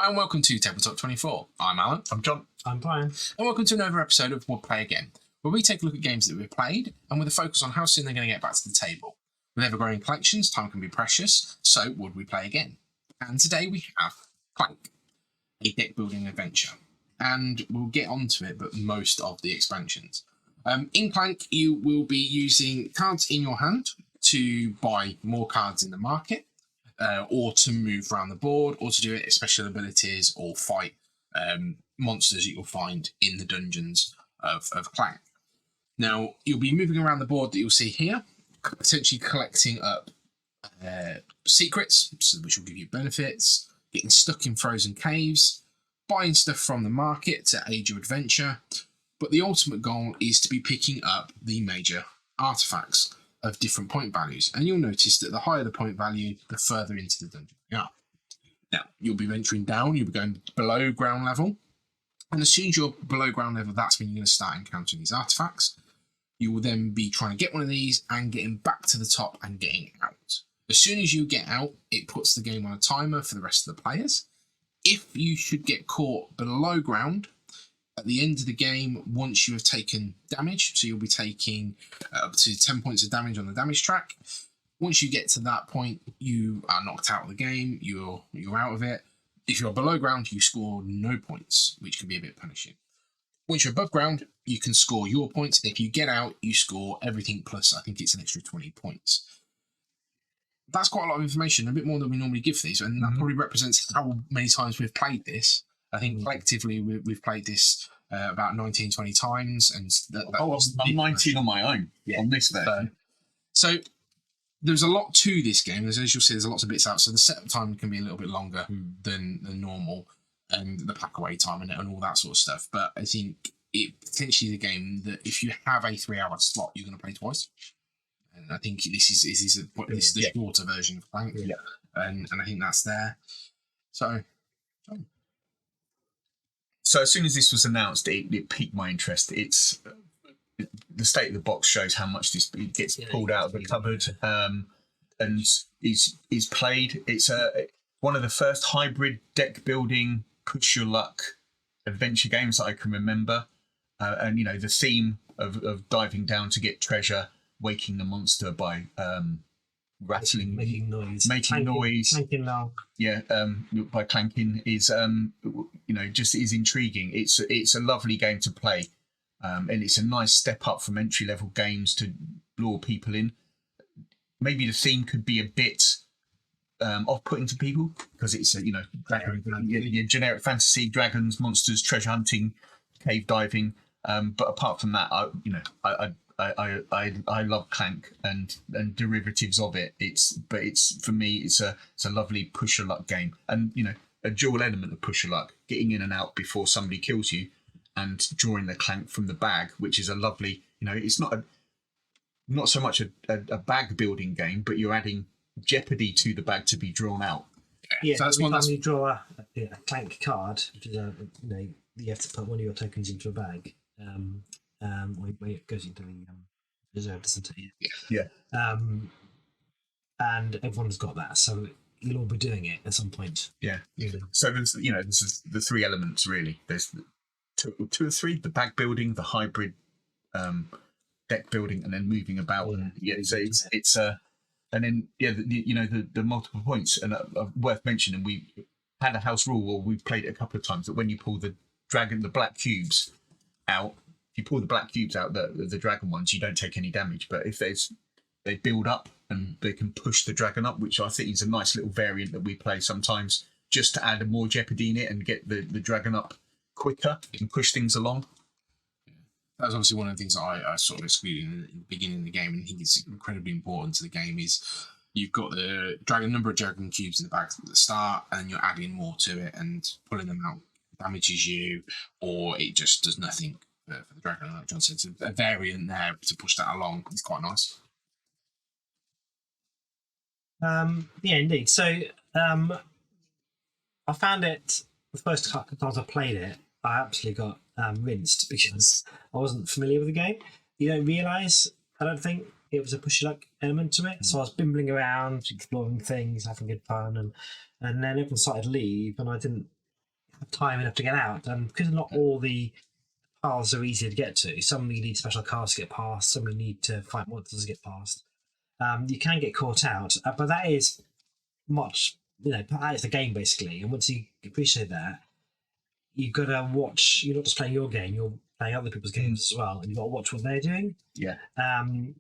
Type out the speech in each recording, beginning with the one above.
and welcome to Tabletop 24. I'm Alan. I'm John. I'm Bryan. And welcome to another episode of We'll Play Again, where we take a look at games that we've played and with a focus on how soon they're going to get back to the table. With ever-growing collections, time can be precious, so would we play again? And today we have Clank, a deck-building adventure. And we'll get onto it, but most of the expansions. In Clank, you will be using cards in your hand to buy more cards in the market, or to move around the board, or to do it special abilities, or fight monsters that you'll find in the dungeons of Clank. Now, you'll be moving around the board that you'll see here, essentially collecting up secrets, which will give you benefits, getting stuck in frozen caves, buying stuff from the market to aid your adventure, but the ultimate goal is to be picking up the major artifacts of different point values, and you'll notice that the higher the point value, the further into the dungeon you are. Now, you'll be venturing down, you'll be going below ground level, and as soon as you're below ground level, that's when you're going to start encountering these artifacts. You will then be trying to get one of these and getting back to the top and getting out. As soon as you get out, it puts the game on a timer for the rest of the players. If you should get caught below ground, at the end of the game, once you have taken damage, so you'll be taking up to 10 points of damage on the damage track. Once you get to that point, you are knocked out of the game, you're out of it. If you're below ground, you score no points, which can be a bit punishing. Once you're above ground, you can score your points. If you get out, you score everything plus, I think it's an extra 20 points. That's quite a lot of information, a bit more than we normally give for these, and that probably represents how many times we've played this. I think collectively we've played this about 19, 20 times. And I'm 19 on my own on this version. So there's a lot to this game. As you'll see, there's lots of bits out. So the setup time can be a little bit longer than normal, and the pack away time and all that sort of stuff. But I think it potentially is a game that if you have a 3-hour slot, you're going to play twice. And I think this is the shorter version of Clank. Yeah. And I think that's there. So as soon as this was announced, it piqued my interest. It's the state of the box shows how much this gets pulled out of the cupboard, and is played. It's one of the first hybrid deck building push your luck adventure games that I can remember. And you know, the theme of diving down to get treasure, waking the monster by rattling, making noise, clanking loud. Yeah, by clanking is just is intriguing. It's a lovely game to play, and it's a nice step up from entry level games to lure people in. Maybe the theme could be a bit off-putting to people because it's your generic fantasy, dragons, monsters, treasure hunting, cave diving. But apart from that, I love Clank and derivatives of it. It's for me, it's a lovely push your luck game, and a dual element of push your luck, getting in and out before somebody kills you, and drawing the Clank from the bag, which is a lovely. It's not so much a bag building game, but you're adding jeopardy to the bag to be drawn out. Yeah, so that's every time you draw a Clank card, which is you have to put one of your tokens into a bag. Where it goes into the reserve, doesn't it? Yeah. And everyone's got that, so you'll all be doing it at some point. Yeah. So there's this is the three elements really. There's two or three: the bag building, the hybrid deck building, and then moving about. So it's and then the multiple points. And worth mentioning, we had a house rule, or we've played it a couple of times, that when you pull the black cubes out. If you pull the black cubes out, the dragon ones, you don't take any damage. But if they build up and they can push the dragon up, which I think is a nice little variant that we play sometimes, just to add more jeopardy in it and get the dragon up quicker and push things along. That was obviously one of the things that I sort of excluded in the beginning of the game, and I think it's incredibly important to the game. Is you've got the number of dragon cubes in the bag at the start, and you're adding more to it, and pulling them out damages you, or it just does nothing. For the dragon, like John said, a variant there to push that along. It's quite nice. Yeah, indeed. So I found it, the first couple of times I played it, I absolutely got rinsed because I wasn't familiar with the game. You don't realise, I don't think, it was a push your luck element to it. So I was bimbling around, exploring things, having good fun, and then everyone started to leave, and I didn't have time enough to get out, and because not all the paths are easy to get to, some you need special cars to get past, some you need to fight monsters to get past. You can get caught out, but that is much, that is the game basically. And once you appreciate that, you've got to watch. You're not just playing your game; you're playing other people's games as well, and you've got to watch what they're doing. Yeah. And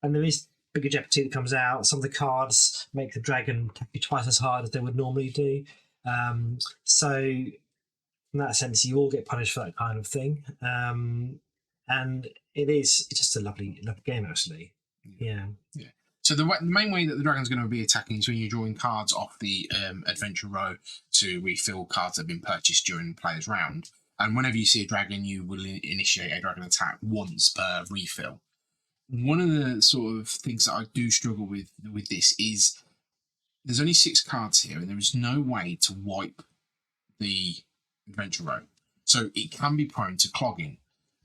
there is bigger jeopardy that comes out. Some of the cards make the dragon attack you twice as hard as they would normally do. So in that sense, you all get punished for that kind of thing. And it's just a lovely game, actually. Yeah. So the main way that the dragon's going to be attacking is when you're drawing cards off the adventure row to refill cards that have been purchased during the player's round. And whenever you see a dragon, you will initiate a dragon attack once per refill. One of the sort of things that I do struggle with this is there's only 6 cards here, and there is no way to wipe the adventure row. So it can be prone to clogging.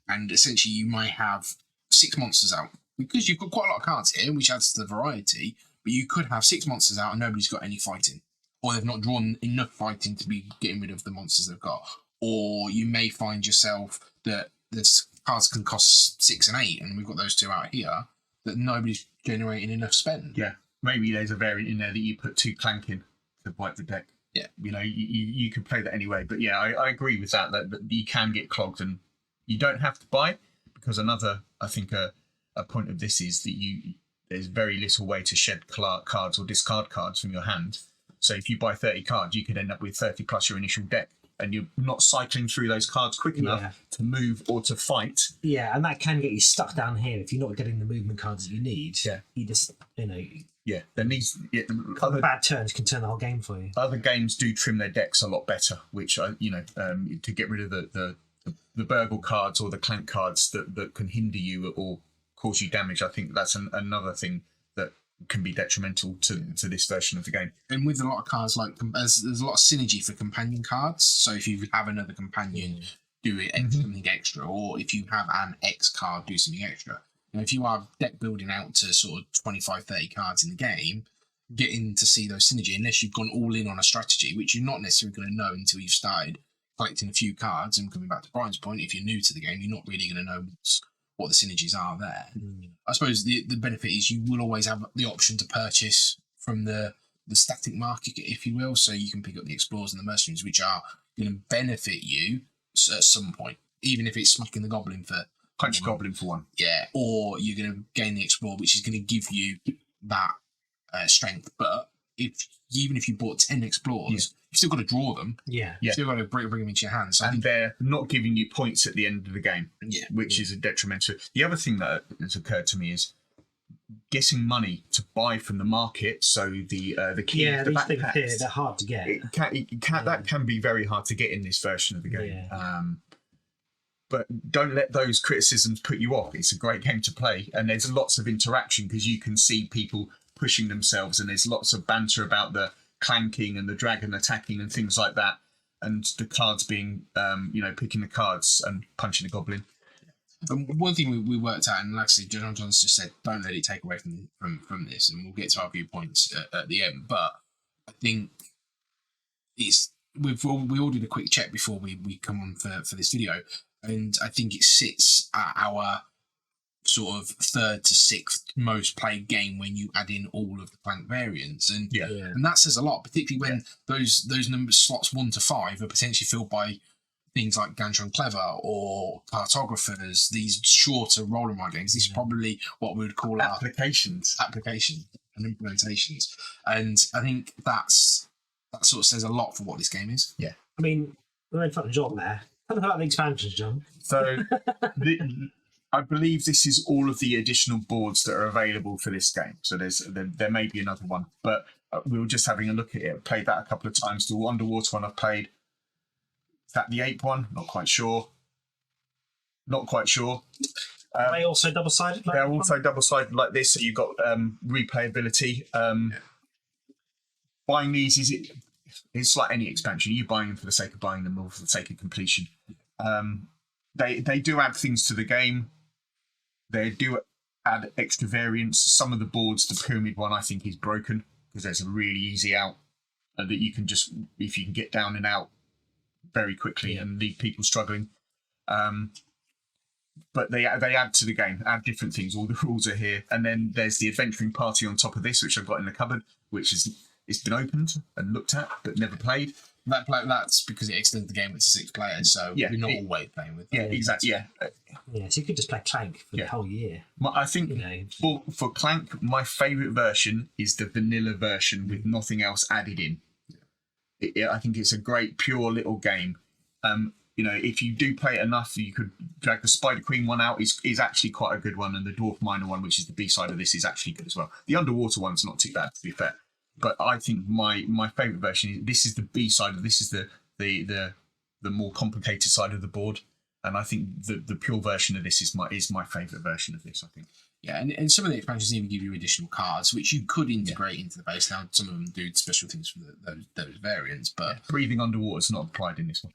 And essentially you might have 6 monsters out. Because you've got quite a lot of cards here, which adds to the variety, but you could have 6 monsters out and nobody's got any fighting. Or they've not drawn enough fighting to be getting rid of the monsters they've got. Or you may find yourself that this cards can cost 6 and 8, and we've got those 2 out here, that nobody's generating enough spend. Yeah. Maybe there's a variant in there that you put 2 Clank in to wipe the deck. Yeah. You could play that anyway. But yeah, I agree with that you can get clogged, and you don't have to buy, because another, I think, a point of this is that there's very little way to shed cards or discard cards from your hand. So if you buy 30 cards, you could end up with 30 plus your initial deck, and you're not cycling through those cards quick enough to move or to fight. Yeah, and that can get you stuck down here if you're not getting the movement cards that you need. Yeah. You just, Yeah, there needs... other bad turns can turn the whole game for you. Other games do trim their decks a lot better, which, to get rid of the burgle cards or the clank cards that can hinder you or cause you damage. I think that's another thing that can be detrimental to this version of the game. And with a lot of cards, there's a lot of synergy for companion cards. So if you have another companion, do it something extra, or if you have an X card, do something extra. If you are deck building out to sort of 25, 30 cards in the game, getting to see those synergy, unless you've gone all in on a strategy, which you're not necessarily going to know until you've started collecting a few cards. And coming back to Brian's point, if you're new to the game, you're not really going to know what the synergies are there. I suppose the benefit is you will always have the option to purchase from the static market, if you will, so you can pick up the explorers and the mercenaries, which are going to benefit you at some point, even if it's smacking the goblin for punch goblin for one. Yeah, or you're going to gain the explorer, which is going to give you that strength. But even if you bought 10 explorers, you've still got to draw them. Yeah. You've still got to bring them into your hands. So they're not giving you points at the end of the game, which is a detrimental. The other thing that has occurred to me is getting money to buy from the market. So the keys, the backpacks, here, they're hard to get. That can be very hard to get in this version of the game. Yeah. But don't let those criticisms put you off. It's a great game to play, and there's lots of interaction because you can see people pushing themselves, and there's lots of banter about the clanking and the dragon attacking and things like that, and the cards being, picking the cards and punching the goblin. And one thing we worked out, and like I said, John's just said, don't let it take away from this, and we'll get to our viewpoints at the end. But I think we all did a quick check before we come on for this video, and I think it sits at our sort of 3rd to 6th most played game when you add in all of the Clank variants, and that says a lot, particularly when those numbers slots 1 to 5 are potentially filled by things like Gantron Clever or Cartographers, these shorter roll and write games. These are probably what we would call application and implementations, and I think that sort of says a lot for what this game is. I mean, we went front of John there. Tell us about the expansions, John. So I believe this is all of the additional boards that are available for this game. So there may be another one, but we were just having a look at it. I played that a couple of times. The underwater one I've played. Is that the ape one? Not quite sure. Are they also double-sided? They're also double-sided like this, so you've got replayability. Buying these, it's like any expansion. You're buying them for the sake of buying them or for the sake of completion. They do add things to the game. They do add extra variants. Some of the boards, the pyramid one, I think is broken because there's a really easy out that you can just, if you can get down and out very quickly and leave people struggling. But they add to the game, add different things. All the rules are here, and then there's the adventuring party on top of this, which I've got in the cupboard, which it's been opened and looked at but never played. That's because it extends the game to 6 players, so we're not always playing with them. Yeah, exactly. Yeah. So you could just play Clank for the whole year. I think for Clank, my favourite version is the vanilla version with nothing else added in. I think it's a great, pure little game. If you do play it enough, you could drag the Spider Queen one out. Is actually quite a good one, and the Dwarf Miner one, which is the B side of this, is actually good as well. The underwater one's not too bad, to be fair. But I think my favourite version this is the B side of this is the more complicated side of the board, and I think the pure version of this is my favourite version of this. I think. Yeah, and some of the expansions even give you additional cards, which you could integrate into the base. Now, some of them do special things for those variants, but breathing underwater is not applied in this one.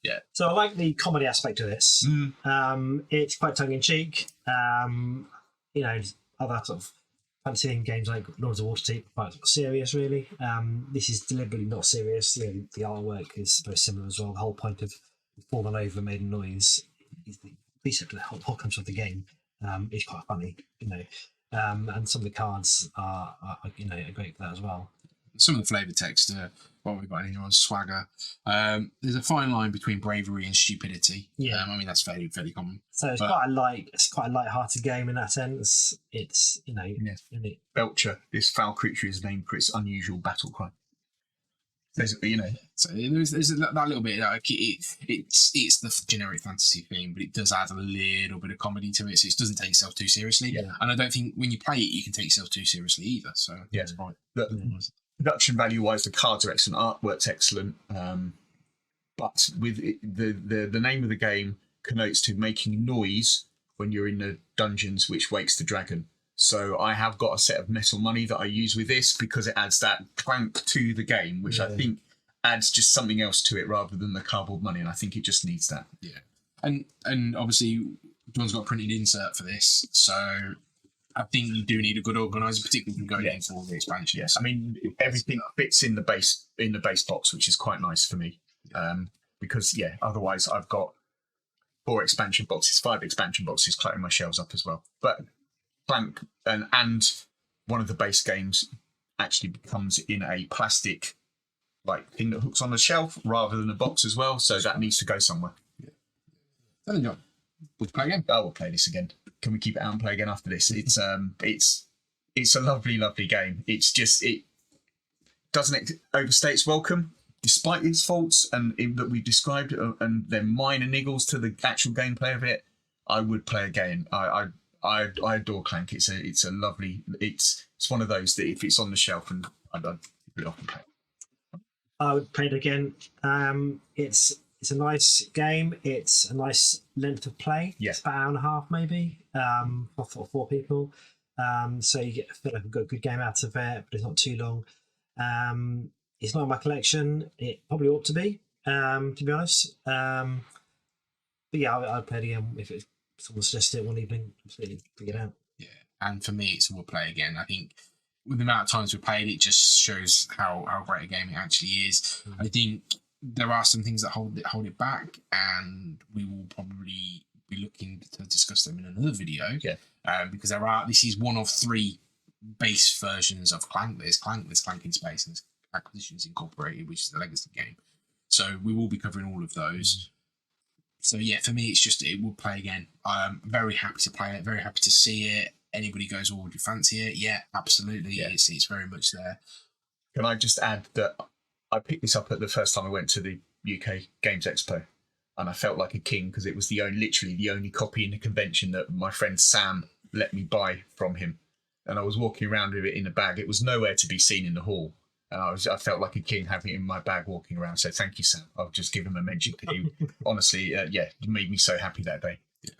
Yeah. So I like the comedy aspect of this. It's quite tongue in cheek. Other sort of fantasy games like Lords of Waterdeep are quite serious, really. This is deliberately not serious. The artwork is very similar as well. The whole point of fallen over, made a noise is the precept of the whole concept of the game. It's quite funny, and some of the cards are great for that as well. Some of the flavour text, what we've got in here on swagger. There's a fine line between bravery and stupidity. Yeah, that's fairly common. So it's quite a light-hearted game in that sense. It's Belcher, this foul creature, is named for its unusual battle cry. So there's that little bit. It's the generic fantasy theme, but it does add a little bit of comedy to it. So it doesn't take itself too seriously. Yeah. And I don't think when you play it, you can take yourself too seriously either. So that's right. Production value wise, the cards are excellent, artwork's excellent. But with the name of the game connotes to making noise when you're in the dungeons, which wakes the dragon. So I have got a set of metal money that I use with this because it adds that clank to the game, which I think adds just something else to it rather than the cardboard money, and I think it just needs that. Yeah, and obviously John's got a printed insert for this, so I think you do need a good organizer, particularly when going into all the expansions. Yes, I mean everything fits in the base box, which is quite nice for me. Because otherwise I've got 5 expansion boxes cluttering my shelves up as well. But Clank and one of the base games actually becomes in a plastic thing that hooks on the shelf rather than a box as well, so that needs to go somewhere. Then John, would you play again? I will play this again. Can we keep it out and play again after this? It's a lovely game. It's just, it doesn't overstay its welcome despite its faults and that we described, and their minor niggles to the actual gameplay of it. I would play again. I adore Clank. It's a lovely. It's one of those that if it's on the shelf, and I'd really often play. I would play it again. It's a nice game. It's a nice length of play. Yeah. It's about an hour and a half maybe for 4 people. So you feel like a good game out of it, but it's not too long. It's not in my collection. It probably ought to be honest. But yeah, I'd play it again if someone suggested it one evening. Absolutely, bring it out. Yeah, and for me, it's a would play again. I think with the amount of times we played, it just shows how great a game it actually is. I think there are some things that hold it back, and we will probably be looking to discuss them in another video. Yeah, because this is one of 3 base versions of Clank. There's Clank in Space, and there's Acquisitions Incorporated, which is the legacy game. So we will be covering all of those. So yeah, for me, it's just it will play again. I'm very happy to play it, very happy to see it. Anybody goes, would you fancy it? Yeah, absolutely. Yeah. It's very much there. Can I just add that I picked this up at the first time I went to the UK Games Expo, and I felt like a king because it was literally the only copy in the convention that my friend Sam let me buy from him. And I was walking around with it in a bag. It was nowhere to be seen in the hall. And I felt like a king having it in my bag walking around. So thank you, Sam. I'll just give him a mention because he honestly, it made me so happy that day. Yeah,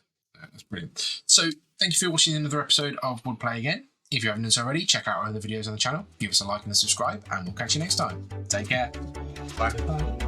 that's brilliant. So thank you for watching another episode of Would Play Again. If you haven't done so already, check out our other videos on the channel. Give us a like and a subscribe, and we'll catch you next time. Take care. Bye.